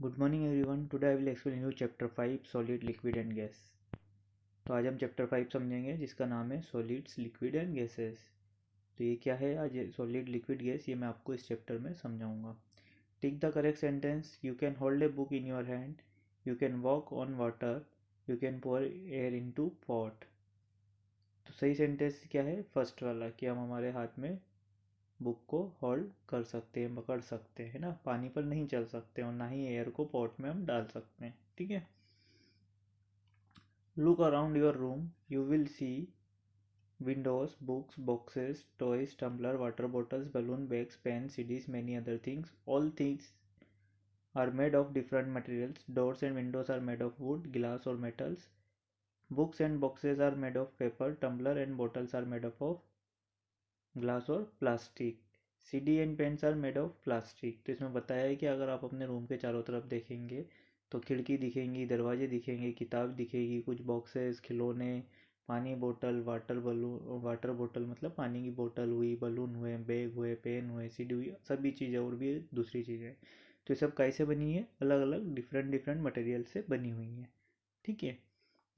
Good morning everyone. Today I will explain you chapter 5 solid liquid and gas. तो आज हम chapter 5 समझेंगे जिसका नाम है सॉलिड्स लिक्विड एंड गैसेस। तो ये क्या है, आज सॉलिड लिक्विड गैस, ये मैं आपको इस चैप्टर में समझाऊंगा। Tick the correct sentence. You can hold a book in your hand, you can walk on water, you can pour air in to pot. तो सही सेंटेंस क्या है? फर्स्ट वाला, कि हम हमारे हाथ में बुक को होल्ड कर सकते हैं, पकड़ सकते हैं ना, पानी पर नहीं चल सकते और ना ही एयर को पॉट में हम डाल सकते हैं। ठीक है। Look around your room, you will see windows, books, boxes, toys, tumbler, water bottles, balloon, bags, pens, CDs, many other things. All things are made of different materials. Doors and windows are made of wood, glass or metals. Books and boxes are made of paper. Tumbler and bottles are made of glass और plastic. CD and pens are made of plastic. तो इसमें बताया है कि अगर आप अपने room के चारों तरफ देखेंगे तो खिड़की दिखेंगी, दरवाजे दिखेंगे, किताब दिखेगी, कुछ बॉक्सेस, खिलौने, पानी बोतल, वाटर बोतल मतलब पानी की बोतल हुई, बलून हुए, बैग हुए, पेन हुए, सीडी हुई, सभी चीज़ें और भी दूसरी चीज़ें। तो ये सब कैसे बनी है? अलग अलग डिफरेंट डिफरेंट मटेरियल से बनी हुई है। ठीक है।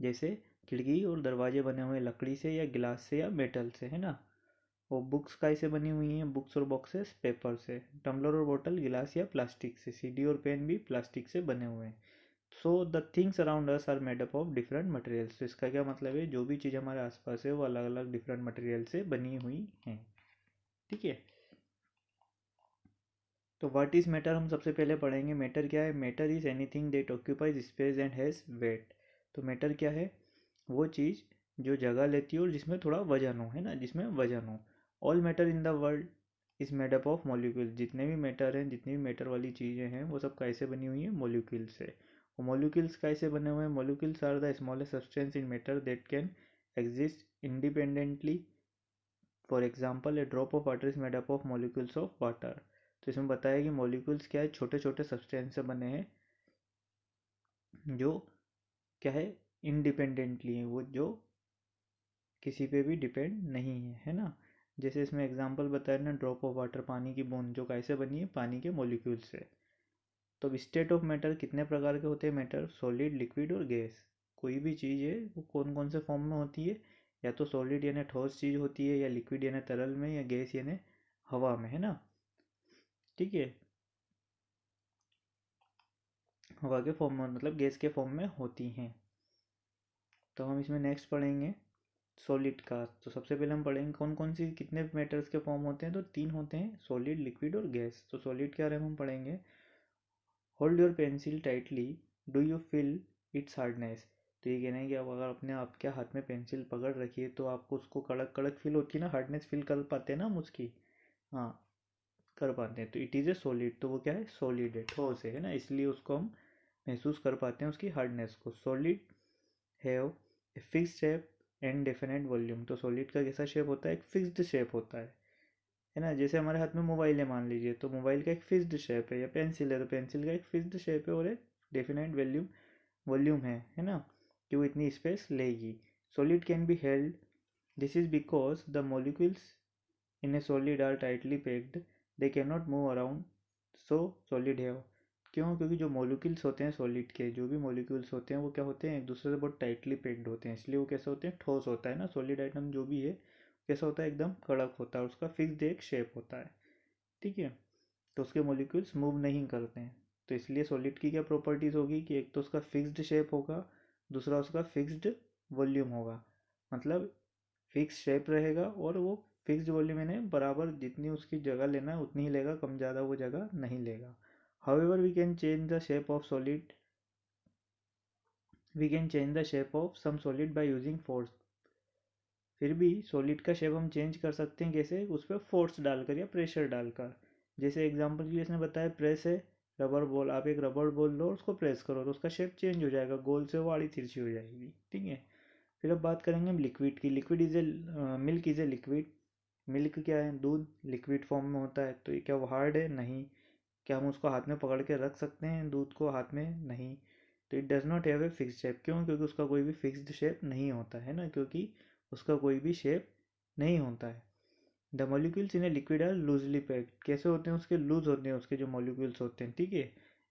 जैसे खिड़की और दरवाजे बने हुए लकड़ी से या गिलास से या मेटल से, है ना। और बुक्स कैसे बनी हुई हैं? बुक्स और बॉक्सेस पेपर से। टम्बलर और बोतल गिलास या प्लास्टिक से। सीडी और पेन भी प्लास्टिक से बने हुए हैं। So the things around us are made up of different materials. तो इसका क्या मतलब है? जो भी चीज़ हमारे आसपास है वो अलग अलग डिफरेंट मटेरियल से बनी हुई हैं। ठीक है। तो व्हाट इज मैटर हम सबसे पहले पढ़ेंगे। मैटर क्या है? Matter is anything that occupies space and has weight. तो मैटर क्या है? वो चीज़ जो जगह लेती है और जिसमें थोड़ा वजन हो, है ना, जिसमें वजन हो। All matter in the world is made up of molecule. जितने भी मैटर हैं, जितनी भी मैटर वाली चीज़ें हैं, वो सब कैसे बनी हुई हैं? मॉलिक्यूल से। और मॉलिक्यूल्स कैसे बने हुए हैं? Molecules are the smallest substance in matter that can exist independently. For example, a drop of water is made up of molecules of water. तो इसमें बताया कि मॉलिक्यूल्स क्या है? छोटे छोटे सब्सटेंस से बने हैं जो क्या है? इंडिपेंडेंटली है, वो जो किसी पे भी डिपेंड नहीं है, है ना। जैसे इसमें एग्जांपल बताया ना, ड्रॉप ऑफ वाटर, पानी की बूंद, जो कैसे बनी है? पानी के मॉलिक्यूल से। तो स्टेट ऑफ मैटर कितने प्रकार के होते हैं? मैटर सॉलिड, लिक्विड और गैस। कोई भी चीज़ है वो कौन कौन से फॉर्म में होती है? या तो सॉलिड यानी ठोस चीज़ होती है, या लिक्विड यानी तरल में, या गैस यानी हवा में, है ना। ठीक है। हवा के फॉर्म में मतलब गैस के फॉर्म में होती हैं। तो हम इसमें नेक्स्ट पढ़ेंगे सॉलिड का। तो सबसे पहले हम पढ़ेंगे कौन कौन सी कितने मेटल्स के फॉर्म होते हैं। तो तीन होते हैं, सॉलिड, लिक्विड और गैस। तो सॉलिड के बारे में हम पढ़ेंगे। Hold your pencil tightly, do you feel it's hardness. तो ये कहना है कि आप अगर अपने आपके हाथ में पेंसिल पकड़ रखिए तो आपको उसको कड़क कड़क फील होती है ना, हार्डनेस फील कर पाते हैं ना हम उसकी। हाँ, कर पाते हैं। तो इट इज़ ए सॉलिड। तो वो क्या है? सॉलिड है, ठोस है ना, इसलिए उसको हम महसूस कर पाते हैं उसकी हार्डनेस को। Solid have a fixed shape and definite volume. तो सॉलिड का कैसा शेप होता है? एक फिक्स्ड शेप होता है ना। जैसे हमारे हाथ में मोबाइल है मान लीजिए, तो मोबाइल का एक फिक्स्ड शेप है, या पेंसिल है तो पेंसिल का एक फिक्स्ड शेप है और एक डेफिनेट वॉल्यूम है ना, कि वो इतनी स्पेस लेगी। Solid can be held, this is because the molecules in a solid are tightly packed, they can not move around, so solid है। क्यों? क्योंकि जो मॉलिक्यूल्स होते हैं सॉलिड के, जो भी मॉलिक्यूल्स होते हैं वो क्या होते हैं? एक दूसरे से बहुत टाइटली पैक्ड होते हैं, इसलिए वो कैसे होते हैं? ठोस होता है ना। सॉलिड आइटम जो भी है कैसा होता है? एकदम कड़क होता है, उसका फिक्स्ड एक शेप होता है। ठीक है। तो उसके मॉलिक्यूल्स मूव नहीं करते हैं। तो इसलिए सॉलिड की क्या प्रॉपर्टीज़ होगी कि एक तो उसका फिक्स्ड शेप होगा, दूसरा उसका फिक्स्ड वॉल्यूम होगा। मतलब फिक्स शेप रहेगा और वो फिक्स्ड वॉल्यूम यानी बराबर जितनी उसकी जगह लेना है उतनी ही लेगा, कम ज़्यादा वो जगह नहीं लेगा। However we can change the shape of solid, we can change the shape of some solid by using force. फिर भी सॉलिड का शेप हम चेंज कर सकते हैं, कैसे? उस पर फोर्स डालकर या प्रेशर डालकर। जैसे एग्जांपल के लिए इसने बताया प्रेस है रबर बॉल, आप एक रबर बॉल लो, उसको प्रेस करो तो उसका शेप चेंज हो जाएगा, गोल से वो आड़ी तिरछी हो जाएगी। ठीक है। फिर अब बात करेंगे हम लिक्विड की। Liquid is a milk is a liquid. Milk क्या है? दूध लिक्विड फॉर्म में होता है। तो ये क्या वो हार्ड है? नहीं। क्या हम उसको हाथ में पकड़ के रख सकते हैं दूध को हाथ में? नहीं। तो it does not have a fixed shape. क्यों? क्योंकि उसका कोई भी फिक्स्ड शेप नहीं होता है ना, क्योंकि उसका कोई भी शेप नहीं होता है। The molecules in a liquid are loosely packed. कैसे होते हैं उसके? लूज होते हैं उसके जो मॉलिक्यूल्स होते हैं। ठीक है।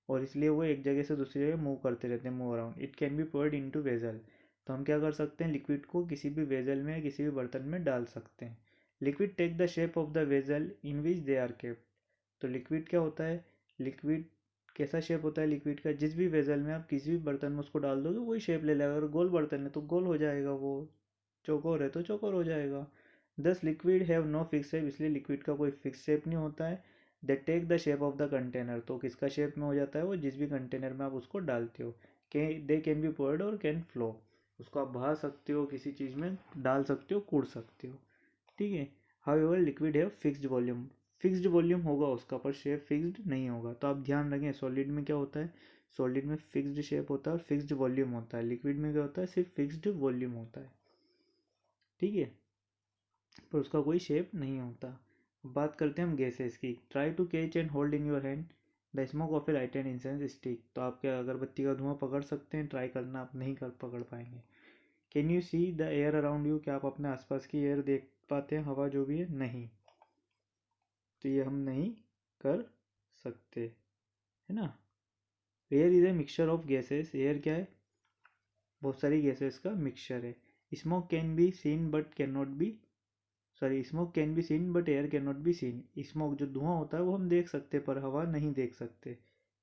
और इसलिए वो एक जगह से दूसरी जगह मूव करते रहते हैं, move around. It can be poured into vessel. तो हम क्या कर सकते हैं, लिक्विड को किसी भी वेजल में, किसी भी बर्तन में डाल सकते हैं। Liquid take the shape of the vessel in which they are kept. तो लिक्विड क्या होता है, लिक्विड कैसा शेप होता है लिक्विड का, जिस भी वेजल में आप किसी भी बर्तन में उसको डाल दोगे वही शेप ले लेगा। अगर गोल बर्तन है तो गोल हो जाएगा, वो चौकोर है तो चौकोर हो जाएगा। Thus liquid have no fix shape, इसलिए लिक्विड का कोई फिक्स शेप नहीं होता है। They take the shape of the container, तो किसका शेप में हो जाता है वो, जिस भी कंटेनर में आप उसको डालते हो। दे कैन बी पोर्ड और कैन फ्लो, उसको आप बहा सकते हो, किसी चीज़ में डाल सकते हो, कूड़ सकते हो, ठीक है। However liquid have fixed volume, fixed volume होगा उसका, पर शेप फिक्स्ड नहीं होगा। तो आप ध्यान रखें, सॉलिड में क्या होता है, सॉलिड में फिक्स्ड शेप होता है और फिक्स्ड वॉल्यूम होता है। लिक्विड में क्या होता है, सिर्फ फिक्स्ड वॉल्यूम होता है, ठीक है, पर उसका कोई शेप नहीं होता। बात करते हैं हम गैसेस की। Try to catch and hold in your hand the smoke of a lighted incense stick. तो आप क्या अगरबत्ती का धुआं पकड़ सकते हैं, ट्राई करना, आप नहीं कर पकड़ पाएंगे। Can you see the air around you, क्या आप अपने आसपास की एयर देख पाते हैं, हवा जो भी है, नहीं। तो ये हम नहीं कर सकते, है ना। Air is a mixture of gases, air क्या है, बहुत सारी गैसेस का मिक्सचर है। Smoke can be seen but can not be, sorry, smoke can be seen but air can not be seen. Smoke जो धुआं होता है वो हम देख सकते पर हवा नहीं देख सकते,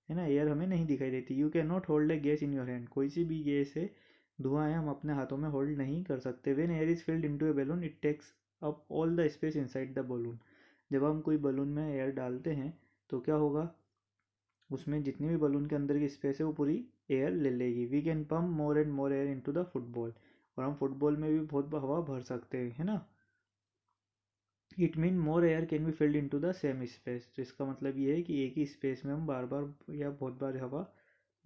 है ना, एयर हमें नहीं दिखाई देती। You can not hold a gas in your hand, कोई सी भी गैस है, धुआं है, हम अपने हाथों में होल्ड नहीं कर सकते। When air is filled into a balloon it takes up all the space inside the balloon. जब हम कोई बलून में एयर डालते हैं तो क्या होगा, उसमें जितनी भी बलून के अंदर की स्पेस है वो पूरी एयर ले लेगी। We can pump more and more air into the football, और हम फुटबॉल में भी बहुत हवा भर सकते हैं, है ना। It mean more air can be filled into the same space. तो इसका मतलब ये है कि एक ही स्पेस में हम बार बार या बहुत बार हवा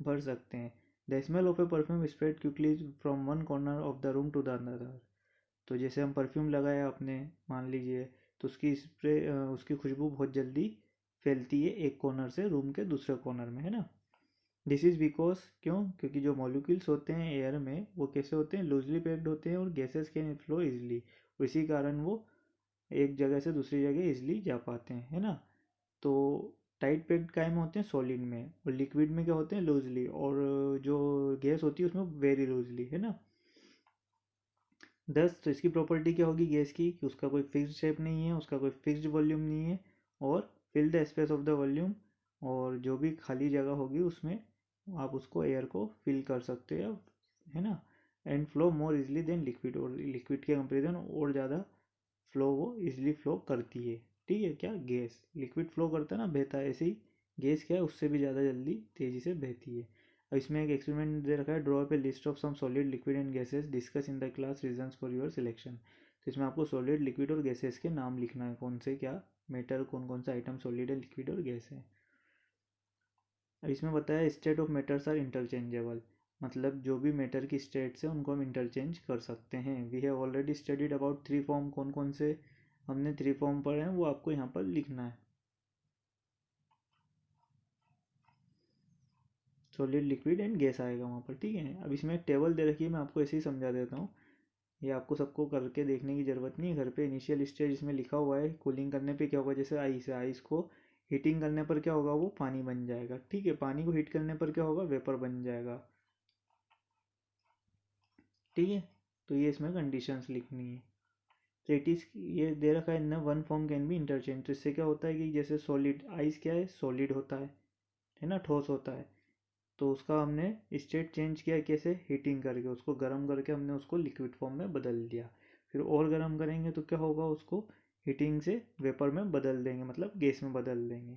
भर सकते हैं। The smell of a perfume spread quickly from one corner of the room to the another. तो जैसे हम परफ्यूम लगाया आपने, मान लीजिए, तो उसकी स्प्रे, उसकी खुशबू बहुत जल्दी फैलती है एक कॉर्नर से रूम के दूसरे कॉर्नर में, है ना। दिस इज़ बिकॉज, क्यों, क्योंकि जो मॉलिक्यूल्स होते हैं एयर में वो कैसे होते हैं, लूजली पैक्ड होते हैं और गैसेस कैन फ्लो इजिली, इसी कारण वो एक जगह से दूसरी जगह इजिली जा पाते हैं, है ना। तो टाइट पैक्ड काय में होते हैं, सॉलिड में, और लिक्विड में क्या होते हैं, लूजली, और जो गैस होती है उसमें वेरी लूजली, है ना। 10, तो इसकी प्रॉपर्टी क्या होगी गैस की, कि उसका कोई फिक्स्ड शेप नहीं है, उसका कोई फिक्स्ड वॉल्यूम नहीं है, और fill the space of the volume, और जो भी खाली जगह होगी उसमें आप उसको एयर को फिल कर सकते हो, है ना। And flow more easily than liquid, और लिक्विड के कंपेरिजन और ज़्यादा फ्लो वो इजली फ्लो करती है, ठीक है। क्या, गैस, लिक्विड फ्लो करता है ना, बहता है, ऐसे ही गैस क्या है, उससे भी ज़्यादा जल्दी तेज़ी से बहती है। अब इसमें एक एक्सपेरिमेंट दे रखा है, draw up a list of some solid liquid and gases discuss in the class reasons for your selection. तो इसमें आपको सॉलिड, लिक्विड और गैसेस के नाम लिखना है, कौन से क्या मैटर, कौन कौन सा आइटम सॉलिड है, लिक्विड और गैस है। अब इसमें बताया state of matters are interchangeable, मतलब जो भी मैटर की स्टेट्स है उनको हम इंटरचेंज कर सकते हैं। We have already studied about 3 form, कौन कौन से हमने 3 फॉर्म पढ़े हैं वो आपको यहाँ पर लिखना है, सॉलिड, लिक्विड एंड गैस आएगा वहाँ पर, ठीक है। अब इसमें एक टेबल दे रखी है, मैं आपको ऐसे ही समझा देता हूँ, ये आपको सबको करके देखने की ज़रूरत नहीं है घर पे। इनिशियल स्टेज इसमें लिखा हुआ है, कूलिंग करने पे क्या होगा, जैसे आइस है, आइस को हीटिंग करने पर क्या होगा, वो पानी बन जाएगा, ठीक है। पानी को हीट करने पर क्या होगा, वेपर बन जाएगा, ठीक है। तो ये इसमें कंडीशंस लिखनी है। तो इट इज़, ये दे रखा है ना, one form can be interchange. तो इससे क्या होता है कि जैसे सॉलिड, आइस क्या है, सॉलिड होता है ना, ठोस होता है। तो उसका हमने स्टेट चेंज किया कैसे, हीटिंग करके, उसको गर्म करके हमने उसको लिक्विड फॉर्म में बदल दिया। फिर और गर्म करेंगे तो क्या होगा, उसको हीटिंग से वेपर में बदल देंगे, मतलब गैस में बदल देंगे,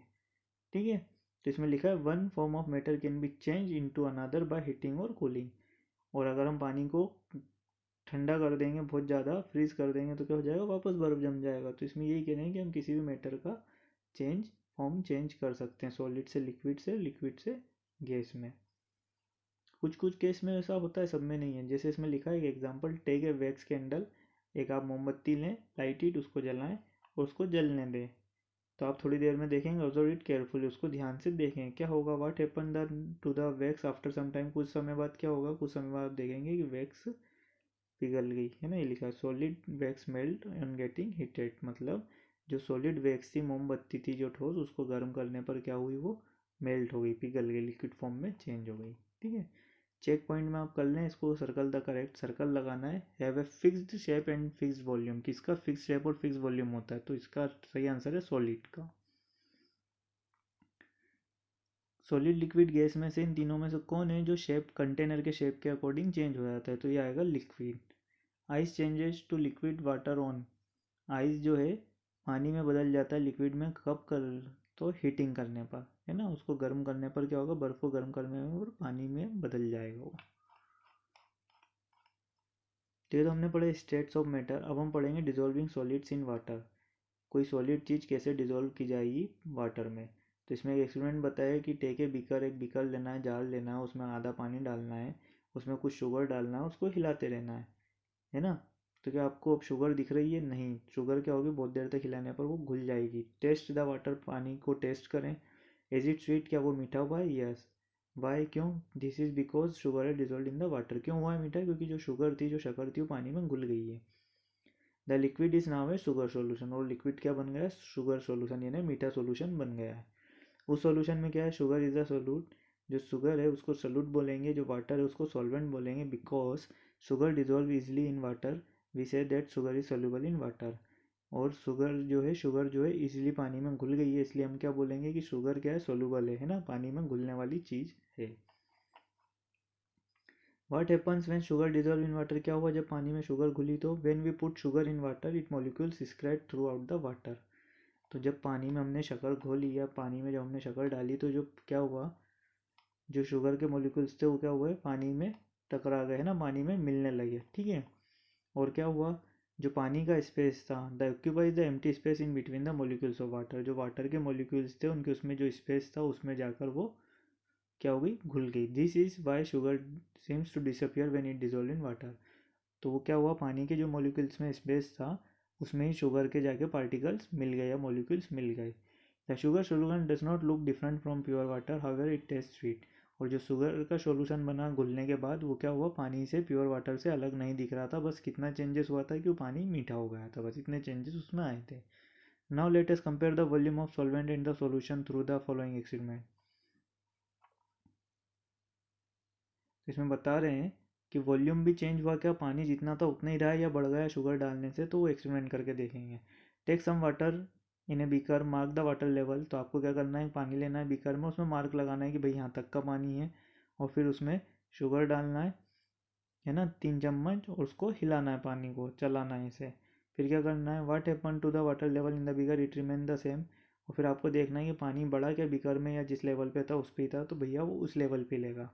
ठीक है। तो इसमें लिखा है one form of matter can be change into another by heating और कूलिंग। और अगर हम पानी को ठंडा कर देंगे, बहुत ज़्यादा फ्रीज कर देंगे, तो क्या हो जाएगा, वापस बर्फ़ जम जाएगा। तो इसमें यही कह रहे हैं कि हम किसी भी मैटर का चेंज, फॉर्म चेंज कर सकते हैं, सॉलिड से लिक्विड से, लिक्विड से गैस में। कुछ कुछ केस में ऐसा होता है, सब में नहीं है। जैसे इसमें लिखा है कि example, take a wax candle, एक आप मोमबत्ती लें, लाइट इट, उसको जलाएं और उसको जलने दें। तो आप थोड़ी देर में देखेंगे, ऑब्जर्व इट केयरफुली, उसको ध्यान से देखें, क्या होगा, what happened to the wax after some time, कुछ समय बाद क्या होगा, कुछ समय बाद आप देखेंगे कि वैक्स पिघल गई, है ना। ये लिखा है solid wax melt on getting heated, मतलब जो सॉलिड वैक्स थी, मोमबत्ती थी जो ठोस, उसको गर्म करने पर क्या हुई, वो मेल्ट हो गई, पिघल गई, लिक्विड फॉर्म में चेंज हो गई। ठीक है, चेक पॉइंट में आप कर लें इसको, सर्कल द करेक्ट, सर्कल लगाना है। Have a fixed shape and fixed volume, किसका फिक्स शेप और फिक्स वॉल्यूम होता है, तो इसका सही आंसर है सॉलिड का। सॉलिड, लिक्विड, गैस में से इन तीनों में से कौन है जो शेप कंटेनर के शेप के अकॉर्डिंग चेंज हो जाता है, तो ये आएगा liquid. Ice changes to liquid water on, ice जो है पानी में बदल जाता है लिक्विड में, कब कर, तो हीटिंग करने पर, है ना, उसको गर्म करने पर क्या होगा, बर्फ़ को गर्म करने पर पानी में बदल जाएगा वो। तो ये तो हमने पढ़े स्टेट्स ऑफ मैटर। अब हम पढ़ेंगे डिजोल्विंग सॉलिड्स इन वाटर, कोई सॉलिड चीज़ कैसे डिजोल्व की जाएगी वाटर में। तो इसमें एक एक्सपेरिमेंट बताया कि टेक ए बीकर, एक बीकर लेना है, जार लेना है, उसमें आधा पानी डालना है, उसमें कुछ शुगर डालना है, उसको हिलाते रहना है ना। तो क्या आपको अब शुगर दिख रही है, नहीं, शुगर क्या होगी, बहुत देर तक हिलाने पर वो घुल जाएगी। टेस्ट द वाटर, पानी को टेस्ट करें, इज इट स्वीट, क्या वो मीठा हुआ है, यस। वाई, क्यों, दिस इज बिकॉज शुगर है डिजोल्व इन द वाटर, क्यों हुआ है मीठा, क्योंकि जो शुगर थी, जो शक्कर थी, वो पानी में घुल गई है। The liquid is now A sugar solution, और लिक्विड क्या बन गया है, शुगर सोल्यूशन, यानी मीठा सोल्यूशन बन गया है। उस सोल्यूशन में क्या है, शुगर इज द सोल्यूट, जो शुगर है उसको सोल्यूट बोलेंगे, जो वाटर है उसको सॉल्वेंट बोलेंगे, because sugar dissolve easily in water, we say that sugar is soluble in water. और शुगर जो है इजीली पानी में घुल गई है, इसलिए हम क्या बोलेंगे कि शुगर क्या है, सोल्यूबल है ना, पानी में घुलने वाली चीज़ है। What happens when sugar dissolve in water, क्या हुआ जब पानी में शुगर घुली, तो when we put sugar in water it molecules spread throughout the water, तो जब पानी में हमने शक्कर घोली या पानी में जब हमने शक्कर डाली तो जो क्या हुआ, जो शुगर के मॉलिक्यूल्स थे वो क्या हुए, पानी में टकरा गए, है ना, पानी में मिलने लगे। ठीक है, और क्या हुआ, जो पानी का स्पेस था, the occupies the empty space in between the molecules of water, जो वाटर के मॉलिक्यूल्स थे उनके उसमें जो स्पेस था उसमें जाकर वो क्या हो गई, घुल गई। This is why sugar seems to disappear when it dissolve in water, तो वो क्या हुआ, पानी के जो मॉलिक्यूल्स में स्पेस था उसमें ही शुगर के जाके पार्टिकल्स मिल गए या मॉलिक्यूल्स मिल गए। The sugar solution does not look different from pure water, however it taste sweet, और जो शुगर का सोल्यूशन बना घुलने के बाद वो क्या हुआ, पानी से, प्योर वाटर से अलग नहीं दिख रहा था, बस कितना चेंजेस हुआ था कि वो पानी मीठा हो गया था, बस इतने चेंजेस उसमें आए थे। Now let us compare the volume of solvent in the solution through the following experiment. इसमें बता रहे हैं कि वॉल्यूम भी चेंज हुआ क्या, पानी जितना था उतना ही रहा या बढ़ गया शुगर डालने से, तो वो एक्सपेरिमेंट करके देखेंगे। Take some water in a beaker, mark the water level, तो आपको क्या करना है, पानी लेना है बीकर में, उसमें मार्क लगाना है कि भाई यहाँ तक का पानी है, और फिर उसमें शुगर डालना है ना, 3 चम्मच, और उसको हिलाना है, पानी को चलाना है इसे। फिर क्या करना है, what happen to the water level in the beaker, it remain the same, और फिर आपको देखना है कि पानी बढ़ा क्या बीकर में, या जिस लेवल पे था उस पर ही था, तो भैया वो उस लेवल पे लेगा।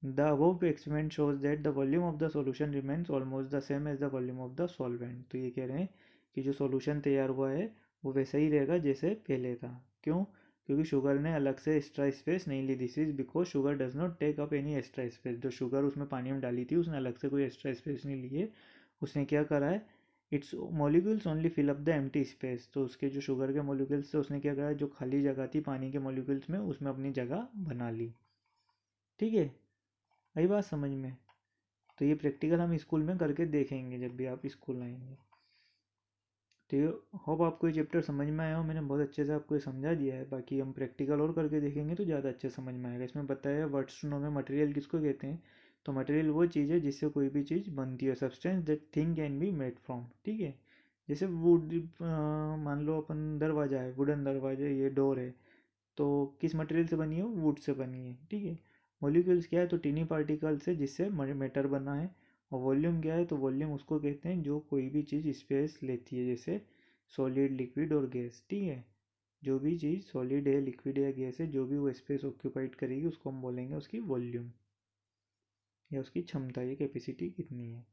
The above experiment shows that the volume of the solution remains almost the same as the volume of the solvent, तो ये कह रहे हैं कि जो सॉल्यूशन तैयार हुआ है वो वैसा ही रहेगा जैसे पहले था। क्यों, क्योंकि शुगर ने अलग से एक्स्ट्रा स्पेस नहीं ली, this is because sugar does not take up any extra space, जो शुगर उसमें पानी में डाली थी उसने अलग से कोई एक्स्ट्रा स्पेस नहीं ली है, उसने क्या करा है, its molecules only fill up the empty space, तो उसके जो शुगर के मॉलिक्यूल्स थे उसने क्या करा, जो खाली जगह थी पानी के मॉलिक्यूल्स में उसमें अपनी जगह बना ली। ठीक है, आई बात समझ में। तो ये प्रैक्टिकल हम स्कूल में करके देखेंगे जब भी आप स्कूल आएंगे। तो ये होप आपको ये चैप्टर समझ में आया हो, मैंने बहुत अच्छे से आपको ये समझा दिया है, बाकी हम प्रैक्टिकल और करके देखेंगे तो ज़्यादा अच्छे समझ में आएगा। इसमें बताया वर्ड्स टू नो में मटेरियल किसको कहते हैं, तो मटेरियल वो चीज़ है जिससे कोई भी चीज़ बनती है, substance that thing can be made from. ठीक है, जैसे वुड, मान लो अपन दरवाज़ा है, वुडन दरवाजा, ये डोर है, तो किस मटेरियल से बनी है, वुड से बनी है। ठीक है, मॉलिक्यूल्स क्या है, तो टीनी पार्टिकल्स है जिससे मैटर बना है। और वॉल्यूम क्या है, तो वॉल्यूम उसको कहते हैं जो कोई भी चीज़ स्पेस लेती है, जैसे सॉलिड, लिक्विड और गैस। ठीक है, जो भी चीज़ सॉलिड है, लिक्विड है, गैस है, जो भी वो स्पेस ऑक्यूपाइड करेगी उसको हम बोलेंगे उसकी वॉल्यूम, या उसकी क्षमता, ये कैपेसिटी कितनी है।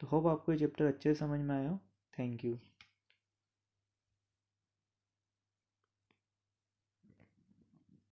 तो होप आपको ये चैप्टर अच्छे से समझ में आया हो। Thank you.